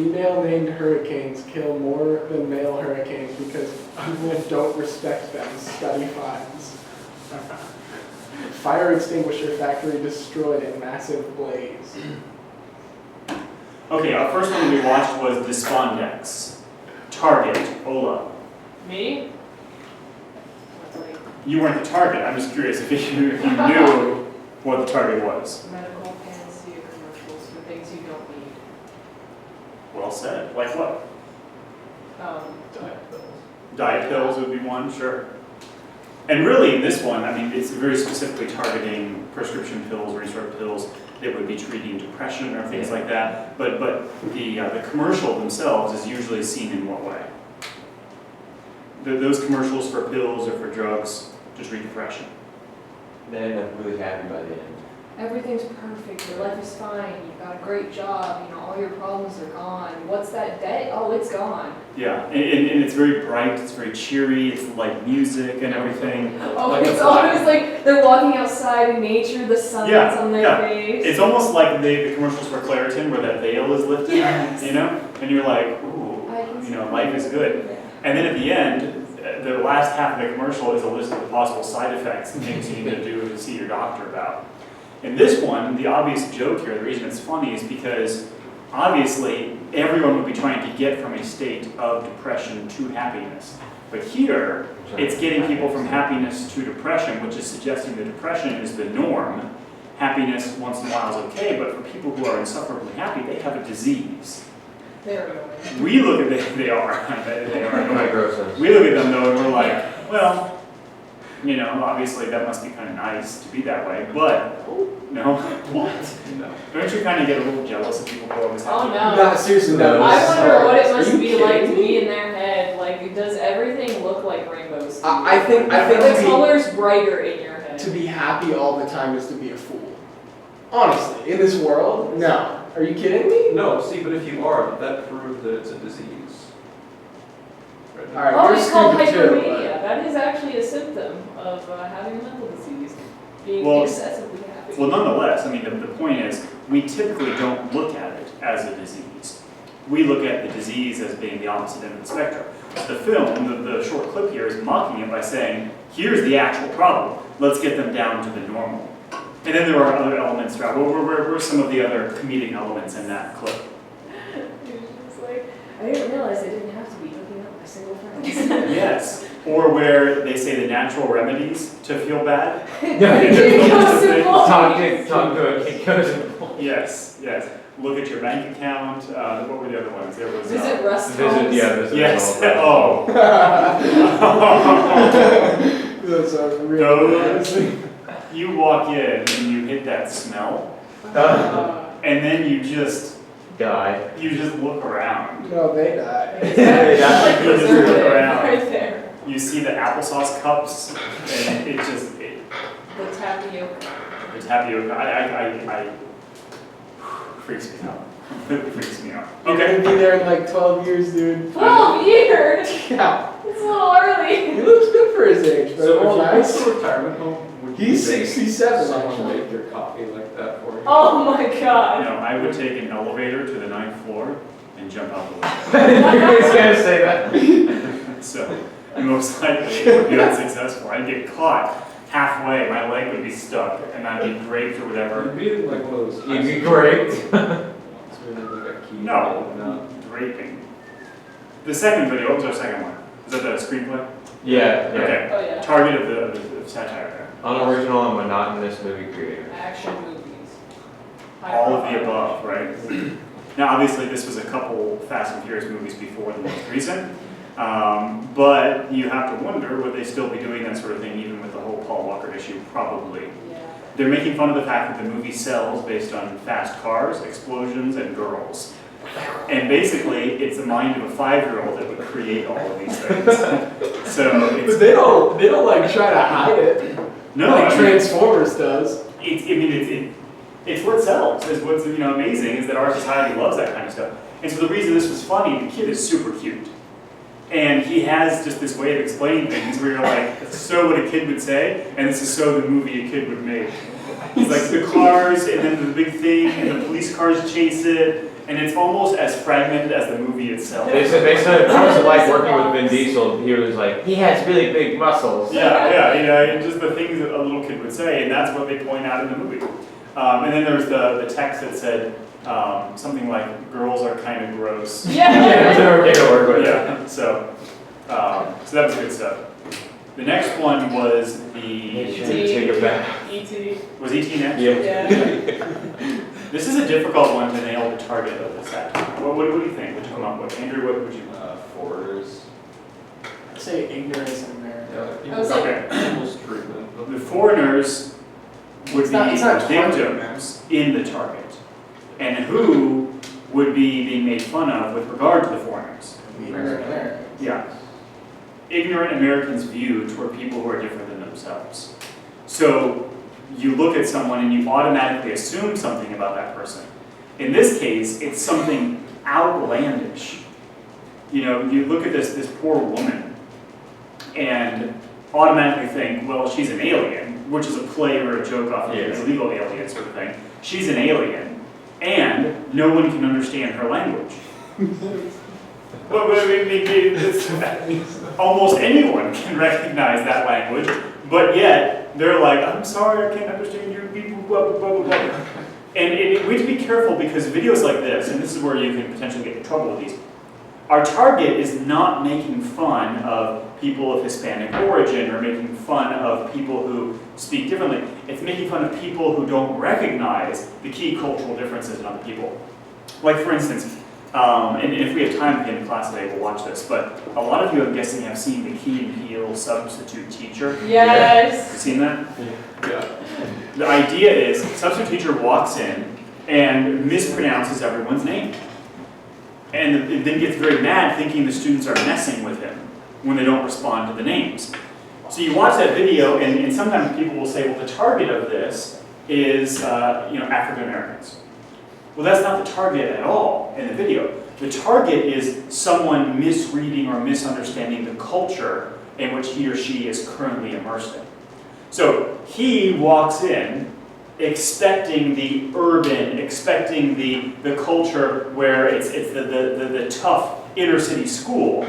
Female named hurricanes kill more than male hurricanes because people don't respect them. Study finds. Fire extinguisher factory destroyed in massive blaze. Okay, our first one we watched was Despondex. Target, Ola. Me? You weren't the target. I'm just curious if you knew what the target was. Medical panacea commercials for things you don't need. Well said. Like what? Diet pills. Diet pills would be one, sure. And really, in this one, I mean, it's very specifically targeting prescription pills, resort pills that would be treating depression or things like that. But the commercial themselves is usually seen in what way? Those commercials for pills or for drugs to treat depression. They end up really happy by the end. Everything's perfect, your life is fine, you've got a great job, all your problems are gone. What's that debt? Oh, it's gone. Yeah, and it's very bright, it's very cheery, it's like music and everything. Oh, it's always like they're walking outside in nature, the sun's on their face. It's almost like the commercials for Claritin where that veil is lifted, yes. And you're like, ooh, life is good. Yeah. And then at the end, the last half of the commercial is a list of the possible side effects and things you need to do to see your doctor about. In this one, the obvious joke here, the reason it's funny is because obviously everyone would be trying to get from a state of depression to happiness. But here, it's getting people from happiness to depression, which is suggesting that depression is the norm. Happiness once in a while is okay, but for people who are insufferably happy, they have a disease. They're annoying. We look at them, they are annoying. We look at them though and we're like, well, obviously that must be kind of nice to be that way, but no. What? No. Don't you kind of get a little jealous of people who always have Oh to- no. No, seriously, no. I wonder what it must Are you be like to kidding me? be in their head. Like, does everything look like rainbows? to you? I think the color's brighter in your head. to be happy all the time is to be a fool. Honestly, in this world, no. Are you kidding me? No, see, but if you are, that proves that it's a disease. Right? All right, Oh, you're it's called stupid too. hypermania. That is actually a symptom of having a mental disease. Being excessively happy. Well, nonetheless, I mean, the point is, we typically don't look at it as a disease. We look at the disease as being the opposite end of the spectrum. The film, the short clip here, is mocking it by saying, here's the actual problem. Let's get them down to the normal. And then there are other elements throughout. Where are some of the other comedic elements in that clip? It's like, I didn't realize I didn't have to be hooking up with my single friends. Yes. Or where they say the natural remedies to feel bad. Talk to a kid. Yes. Look at your bank account. What were the other ones? There was Visit restaurants. Visit yes. all that. Those are really Those- You walk in and you hit that smell, and then you just Die. look around. No, they die. Exactly. That's like You just look preservative around. right there. You see the applesauce cups, and it The tapioca. the tapioca. I freaks me out. It freaks me out. You're Okay. gonna be there in like 12 years, dude. 12 years! Yeah. It's a little early. He looks good for his age, but So all if you nice. went to a retirement home, would you He's make 67. someone make your coffee like that for you? Oh my god. I would take an elevator to the 9th floor and jump out the window. You're just gonna say that. So, most likely it would be unsuccessful. I'd get caught halfway, my leg would be stuck, and I'd be draped or whatever. You'd be in like one of those. You'd be great. So we have like a key. No, draping. The second video, what was our second one? Is that the screenplay? Yeah. Okay. Oh yeah. Target of the satire. Unoriginal and monotonous movie creator. Action movies. All of the above, right? Now, obviously, this was a couple Fast and Furious movies before the most recent, but you have to wonder, would they still be doing that sort of thing even with the whole Paul Walker issue? Probably. Yeah. They're making fun of the fact that the movie sells based on fast cars, explosions, and girls. And basically, it's the mind of a 5-year-old that would create all of these things. So it's, But they don't like try to hide it. no, Like I mean, Transformers does. it's what sells. Is what's amazing is that our society loves that kind of stuff. And so the reason this was funny, the kid is super cute, and he has just this way of explaining things where you're like, this is so what a kid would say, and this is so the movie a kid would make. It's like the cars, and then the big thing, and the police cars chase it, And it's almost as fragmented as the movie itself. They said, how was it like working with Vin Diesel? He was like, he has really big muscles. Yeah, you know, and just the things that a little kid would say, and that's what they point out in the movie. And then there was the text that said something like, girls are kind of gross. Yeah, so that was good stuff. The next one was Take it back. E.T. Was E.T. next? Yeah. This is a difficult one to nail the target of the satire. What do you think? What did you come up with? Andrew, what would you? Foreigners. I'd say ignorance in America. Yeah, I was like- people's treatment. The foreigners would It's not be targeting victims in the target. And who would be being made fun of with regard to the foreigners? Ignorant America. Yeah. Ignorant Americans view toward people who are different than themselves. So you look at someone and you automatically assume something about that person. In this case, it's something outlandish. You know, you look at this poor woman and automatically think, well, she's an alien, which is a play or a joke off of an illegal alien sort of thing. She's an alien, and no one can understand her language. Well, almost anyone can recognize that language, but yet they're like, I'm sorry, I can't understand you people, blah, blah, blah, blah. And we have to be careful because videos like this, and this is where you can potentially get in trouble with these, our target is not making fun of people of Hispanic origin or making fun of people who speak differently. It's making fun of people who don't recognize the key cultural differences in other people. Like for instance, and if we have time at the end of class today, we'll watch this, but a lot of you, I'm guessing, have seen the Key and Peele Substitute Teacher. Yes. You seen that? Yeah. The idea is, substitute teacher walks in and mispronounces everyone's name. And then gets very mad thinking the students are messing with him when they don't respond to the names. So you watch that video and sometimes people will say, well, the target of this is African Americans. Well, that's not the target at all in the video. The target is someone misreading or misunderstanding the culture in which he or she is currently immersed in. So he walks in expecting the urban, expecting the culture where it's the tough inner city school,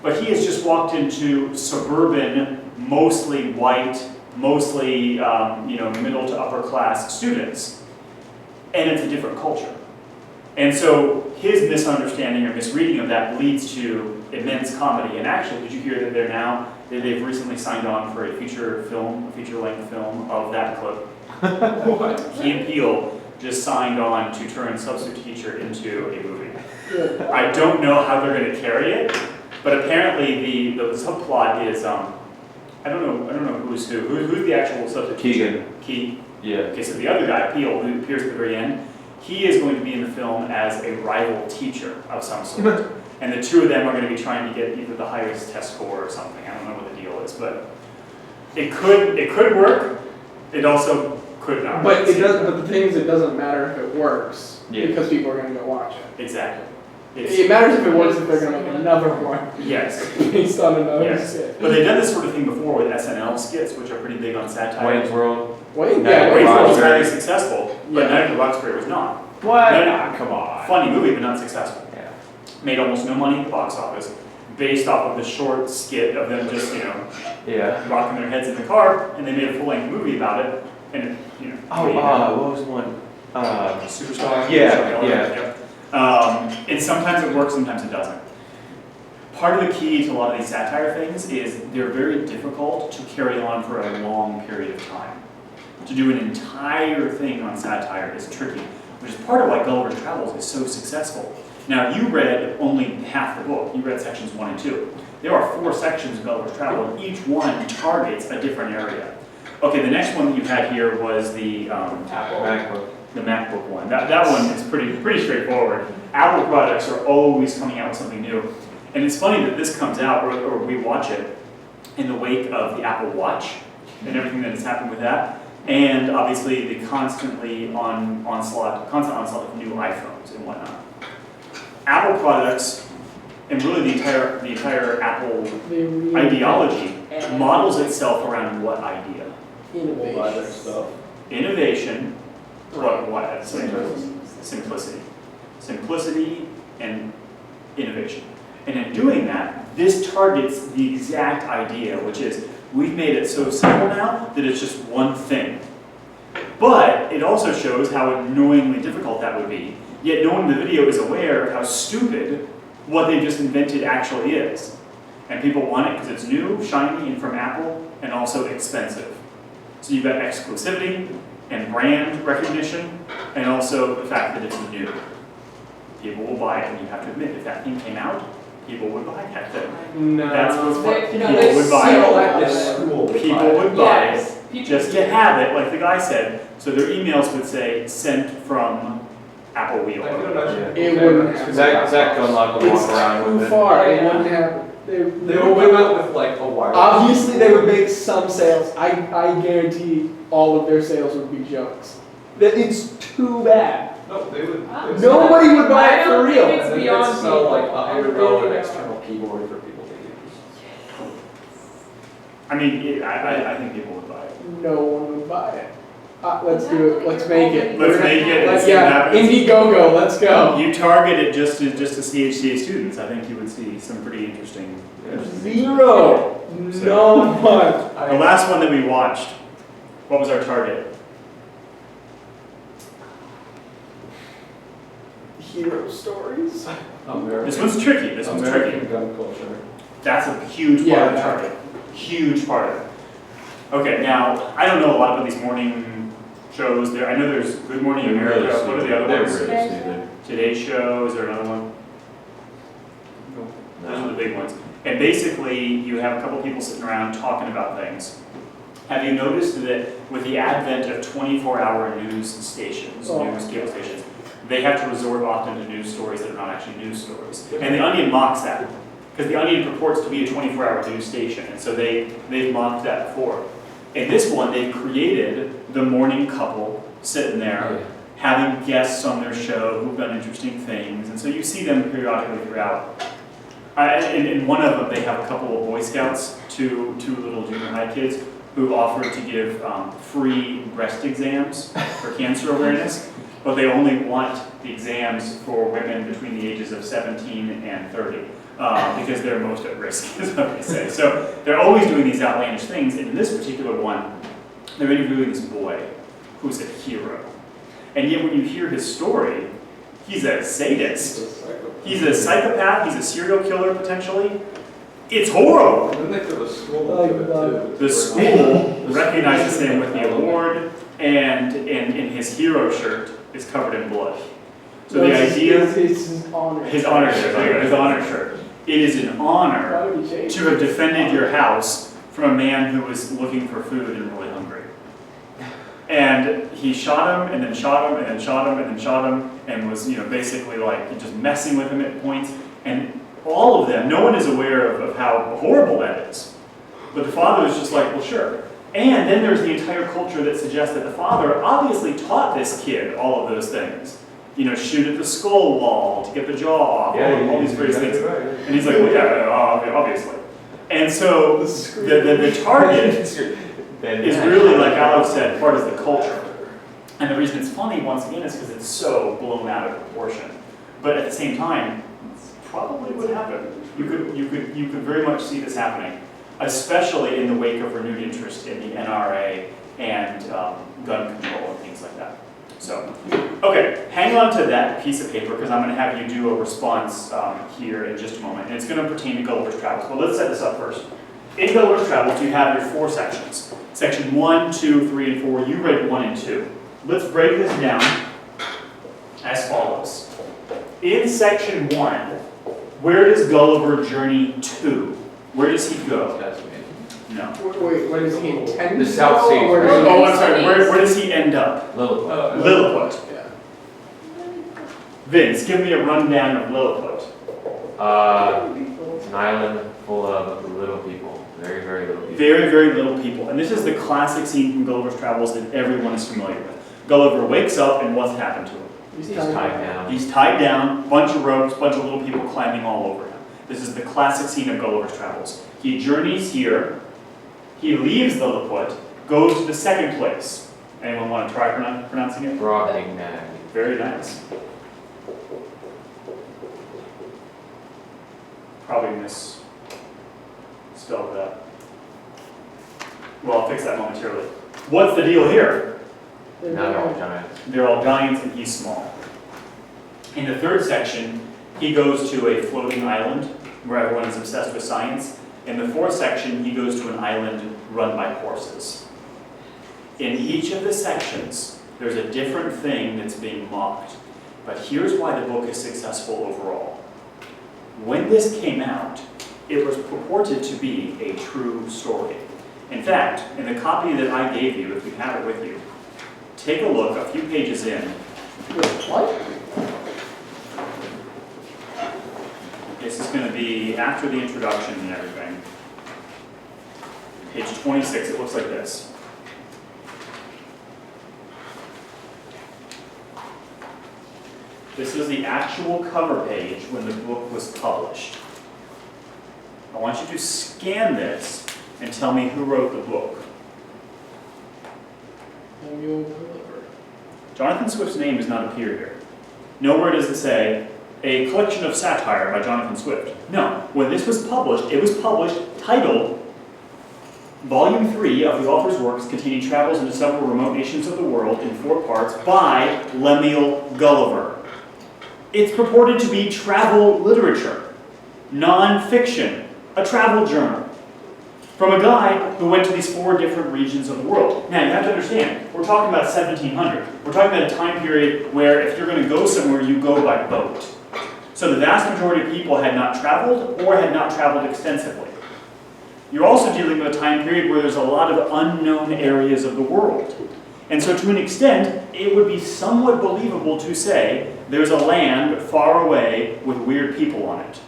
but he has just walked into suburban, mostly white, mostly middle to upper class students, and it's a different culture. And so his misunderstanding or misreading of that leads to immense comedy. And actually, did you hear that they've recently signed on for a feature-length film of that clip? What? Key and Peele just signed on to turn Substitute Teacher into a movie. I don't know how they're going to carry it, but apparently the subplot is I don't know who's who. Who's the actual substitute teacher? Key. Yeah. Okay, so the other guy, Peele, who appears at the very end, he is going to be in the film as a rival teacher of some sort. And the two of them are going to be trying to get either the highest test score or something. I don't know what the deal is, but it could work. It also could not. But it doesn't. But the thing is, it doesn't matter if it works because people are going to go watch it. Exactly. It matters if it works if they're going to make another one Yes. based on another Yes. skit. But they've done this sort of thing before with SNL skits, which are pretty big on satire. Wayne's World. Wait, No, yeah, Wayne's World was Roxbury. highly successful, but Yeah. Night at the Roxbury was not. What? No, Come on. Funny movie, but not successful. Yeah. Made almost no money at the box office, based off of the short skit of them just, Yeah. rocking their heads in the car, and they made a full-length movie about it, and it, What was one? Superstar. Yeah, Yep. And sometimes it works, sometimes it doesn't. Part of the key to a lot of these satire things is they're very difficult to carry on for a long period of time. To do an entire thing on satire is tricky, which is part of why Gulliver's Travels is so successful. Now, you read only half the book. You read sections 1 and 2. There are 4 sections of Gulliver's Travel, and each one targets a different area. Okay, the next one that you had here was the MacBook. the MacBook one. That one is pretty straightforward. Apple products are always coming out with something new. And it's funny that this comes out, or we watch it, in the wake of the Apple Watch and everything that has happened with that. And obviously the constant onslaught of new iPhones and whatnot. Apple products, and really the entire Apple ideology models itself around what idea? Innovation. Stuff. Innovation, what? Simplicity. simplicity, and innovation. And in doing that, this targets the exact idea, which is we've made it so simple now that it's just one thing. But it also shows how annoyingly difficult that would be, yet no one in the video is aware of how stupid what they just invented actually is. And people want it because it's new, shiny, and from Apple, and also expensive. So you've got exclusivity and brand recognition, and also the fact that it's new. People will buy it, and you have to admit, if that thing came out, people would buy that thing. No. That's what people they would buy. sell At this it. school. People would buy it Yes. People just to have it, like the guy said. So their emails would say, sent from Apple Wheel. I can imagine. It wouldn't happen. Zach Dunlop would It's walk around too with it. far, it Yeah. wouldn't happen. They would win out with like a wire. Obviously, they would make some sales. I guarantee all of their sales would be jokes. That it's too bad. No, they would. Ah. Nobody would buy I it for don't real. think it's And then beyond they'd sell like people. $100 I really external keyboard for people to use. I mean, I think people would buy it. No one would buy it. Let's do it. Let's make it. Let's make it and see what Yeah, happens. Indiegogo. Let's go. You target it just to CHCA students, I think you would see some pretty interesting. Zero. No one. The last one that we watched, what was our target? Hero stories. This one's tricky, this one's tricky. American gun culture. That's a huge part of the target. Huge part of it. Okay, now, I don't know a lot about these morning shows. I know there's Good Morning America. What are the other They're ones? really stupid. Today's Show, is there another one? Those are the big ones. And basically, you have a couple people sitting around talking about things. Have you noticed that with the advent of 24-hour news stations, news cable stations, they have to resort often to news stories that are not actually news stories. And The Onion mocks that, because The Onion purports to be a 24-hour news station, and so they've mocked that before. In this one, they've created the morning couple sitting there, having guests on their show who've done interesting things, and so you see them periodically throughout. In one of them, they have a couple of Boy Scouts, two little junior high kids, who've offered to give free breast exams for cancer awareness, but they only want the exams for women between the ages of 17 and 30. Because they're most at risk, is what they say. So they're always doing these outlandish things, and in this particular one, they're interviewing this boy who's a hero. And yet when you hear his story, he's a sadist. He's a psychopath, he's a serial killer potentially. It's horrible. And then they throw the school into it too. The school recognizes him with the award, and his hero shirt is covered in blood. So the idea, It's his honor. his honor shirt, there you go, his honor shirt. It is an honor Why would he change? to have defended your house from a man who was looking for food and really hungry. And he shot him, and then shot him, and then shot him, and then shot him, and was, basically like just messing with him at points. And all of them, no one is aware of how horrible that is. But the father is just like, well, sure. And then there's the entire culture that suggests that the father obviously taught this kid all of those things. Shoot at the skull wall to get the jaw off, all these various things. And he's like, well, yeah, obviously. And so the target is really, like Alex said, part of the culture. And the reason it's funny, once again, is because it's so blown out of proportion. But at the same time, it's probably what happened. You could very much see this happening, especially in the wake of renewed interest in the NRA and gun control and things like that. So, okay, hang on to that piece of paper because I'm going to have you do a response here in just a moment. And it's going to pertain to Gulliver's Travels. But let's set this up first. In Gulliver's Travels, you have your 4 sections. Section 1, 2, 3, and 4. You read 1 and 2. Let's break this down as follows. In section 1, where does Gulliver journey to? Where does he go? No. Wait, where does he intend The to South go, Seas. or where does he- Oh, I'm sorry. Where does he end up? Lilliput. Lilliput. Yeah. Vince, give me a rundown of Lilliput. It's an island full of little people. Very, very little people. Very, very little people. And this is the classic scene from Gulliver's Travels that everyone is familiar with. Gulliver wakes up and what's happened to him? He's tied down. He's tied down, bunch of ropes, bunch of little people climbing all over him. This is the classic scene of Gulliver's Travels. He journeys here, he leaves Lilliput, goes to the second place. Anyone want to try pronouncing it? Brobdingnag. Very nice. probably misspelled that. Well, I'll fix that momentarily. What's the deal here? Not all giants. They're all giants and he's small. In the third section, he goes to a floating island where everyone is obsessed with science. In the fourth section, he goes to an island run by horses. In each of the sections, there's a different thing that's being mocked. But here's why the book is successful overall. When this came out, it was purported to be a true story. In fact, in the copy that I gave you, if you have it with you, take a look a few pages in. What? This is going to be after the introduction and everything. Page 26, it looks like this. This is the actual cover page when the book was published. I want you to scan this and tell me who wrote the book. Samuel Gulliver. Jonathan Swift's name does not appear here. Nowhere does it say, a collection of satire by Jonathan Swift. No, when this was published, it was published titled Volume 3 of the author's works containing travels into several remote nations of the world in 4 parts by Lemuel Gulliver. It's purported to be travel literature, non-fiction, a travel journal, from a guy who went to these 4 different regions of the world. Now, you have to understand, we're talking about 1700. We're talking about a time period where if you're going to go somewhere, you go by boat. So the vast majority of people had not traveled or had not traveled extensively. You're also dealing with a time period where there's a lot of unknown areas of the world. And so to an extent, it would be somewhat believable to say there's a land far away with weird people on it.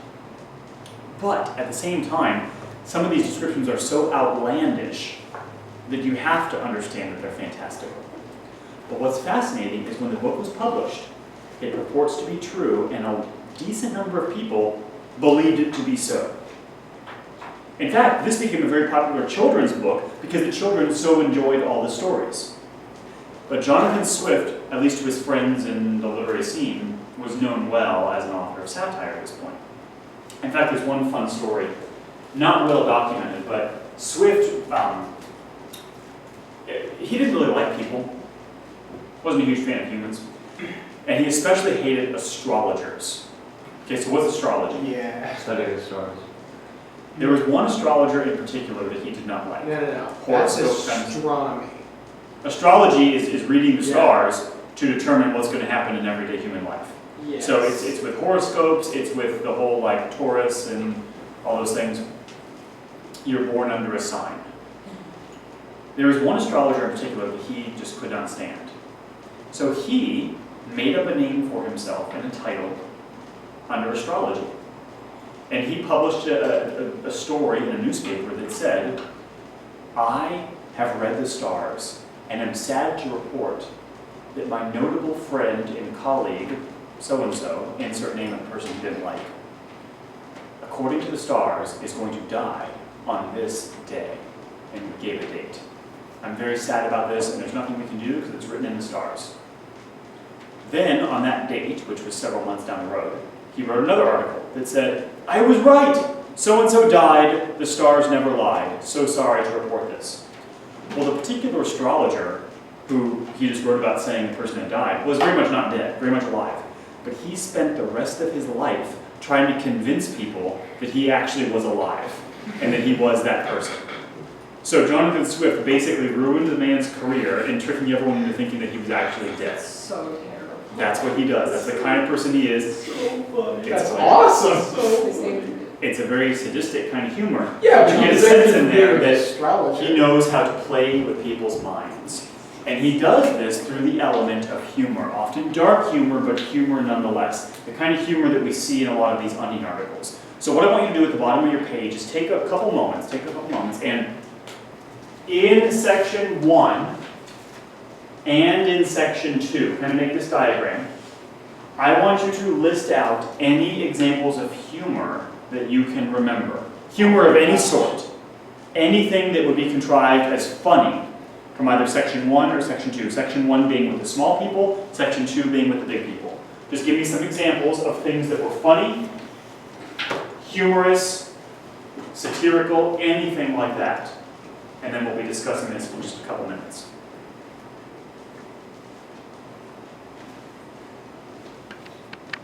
But at the same time, some of these descriptions are so outlandish that you have to understand that they're fantastical. But what's fascinating is when the book was published, it purports to be true, and a decent number of people believed it to be so. In fact, this became a very popular children's book because the children so enjoyed all the stories. But Jonathan Swift, at least to his friends in the literary scene, was known well as an author of satire at this point. In fact, there's one fun story, not well documented, but Swift, he didn't really like people, wasn't a huge fan of humans, and he especially hated astrologers. Okay, so what's astrology? Yeah. Studying the stars. There was one astrologer in particular that he did not like. No. That's Horoscope kind of- astronomy. Astrology is reading the Yeah. stars to determine what's going to happen in everyday human life. Yes. So it's with horoscopes, it's with the whole like Taurus and all those things. You're born under a sign. There was one astrologer in particular that he just could not stand. So he made up a name for himself and a title under astrology. And he published a story in a newspaper that said, I have read the stars and am sad to report that my notable friend and colleague, so-and-so, insert name of the person he didn't like, according to the stars, is going to die on this day, and gave a date. I'm very sad about this, and there's nothing we can do because it's written in the stars. Then, on that date, which was several months down the road, he wrote another article that said, I was right! So-and-so died, the stars never lied. So sorry to report this. Well, the particular astrologer who he just wrote about saying the person had died was very much not dead, very much alive. But he spent the rest of his life trying to convince people that he actually was alive and that he was that person. So Jonathan Swift basically ruined the man's career in tricking everyone into thinking that he was actually dead. So terrible. That's what he does. That's the kind of person he is. So funny. It's That's like- awesome. His name- It's a very sadistic kind of humor. Yeah, You but get a he's sense in there that astrology. he knows how to play with people's minds. And he does this through the element of humor, often dark humor, but humor nonetheless. The kind of humor that we see in a lot of these Onion articles. So what I want you to do at the bottom of your page is take a couple moments, and in section 1 and in section 2, kind of make this diagram, I want you to list out any examples of humor that you can remember. Humor of any sort. Anything that would be contrived as funny from either section 1 or section 2. Section 1 being with the small people, section 2 being with the big people. Just give me some examples of things that were funny, humorous, satirical, anything like that. And then we'll be discussing this in just a couple minutes.